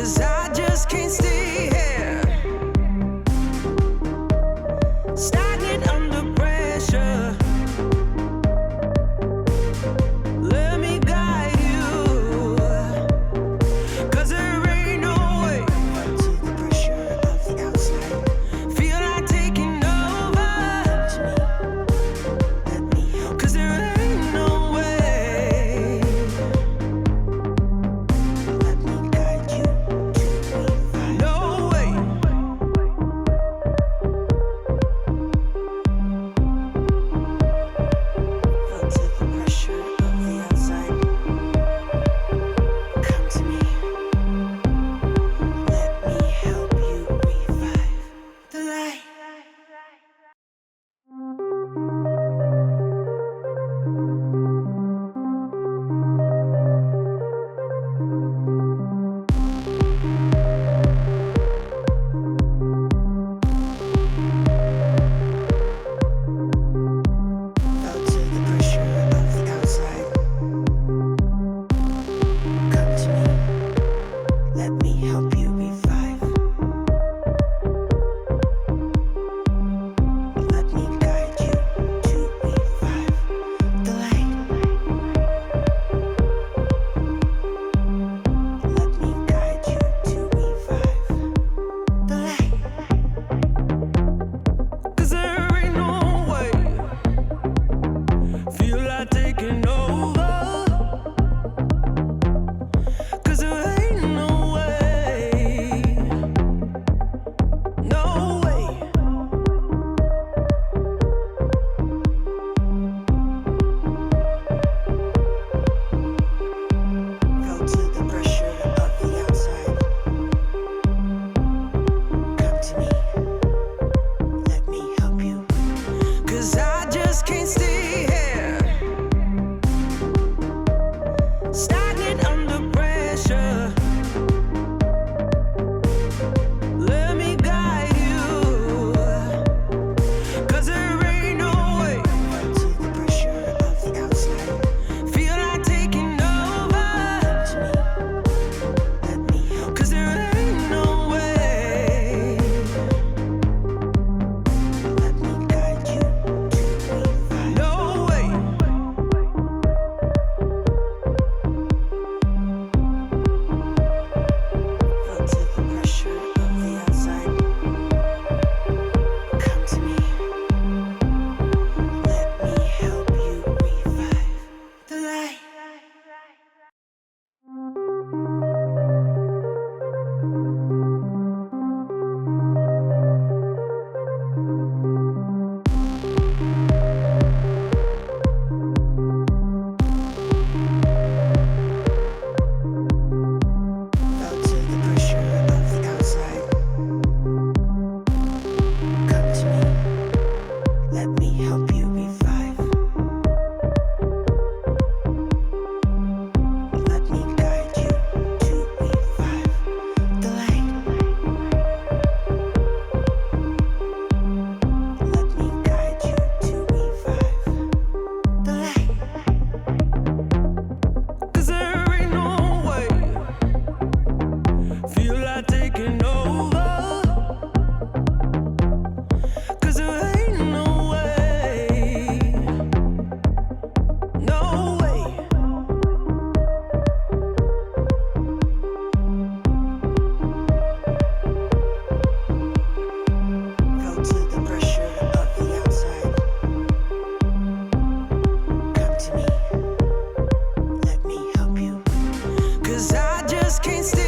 'cause I just can't stay here, stagnant under pressure. Let me guide you, 'cause there ain't no way. To the pressure of the outside, feel like taking over. Let me help, 'cause there ain't no way. Let me guide you to me find. No way. Feel to the pressure of the outside. Come to me. Let me help you revive the light. Felt to the pressure of the outside. Come to me. Let me help you revive. Let me guide you to revive the light. Let me guide you to revive the light. 'Cause there ain't no way. Feel like taking over. 'Cause there ain't no way. No way. Felt to the pressure of the outside. Come to me. Let me help you. 'Cause I just can't stay here, stagnant under pressure. Let me guide you, 'cause there ain't no way. To the pressure of the outside, feel like taking over. To me, let me help, 'cause there ain't no way. Let me guide you to revive. No way. Felt to the pressure of the outside. Come to me. Let me help you revive the light. Felt to the pressure of the outside. Come to me. Let me help you revive. Let me guide you to revive the light. Let me guide you to revive the light. 'Cause there ain't no way. Feel like taking over. 'Cause there ain't no way. No way. Felt to the pressure of the outside. Come to me. Let me help you. 'Cause I just can't stay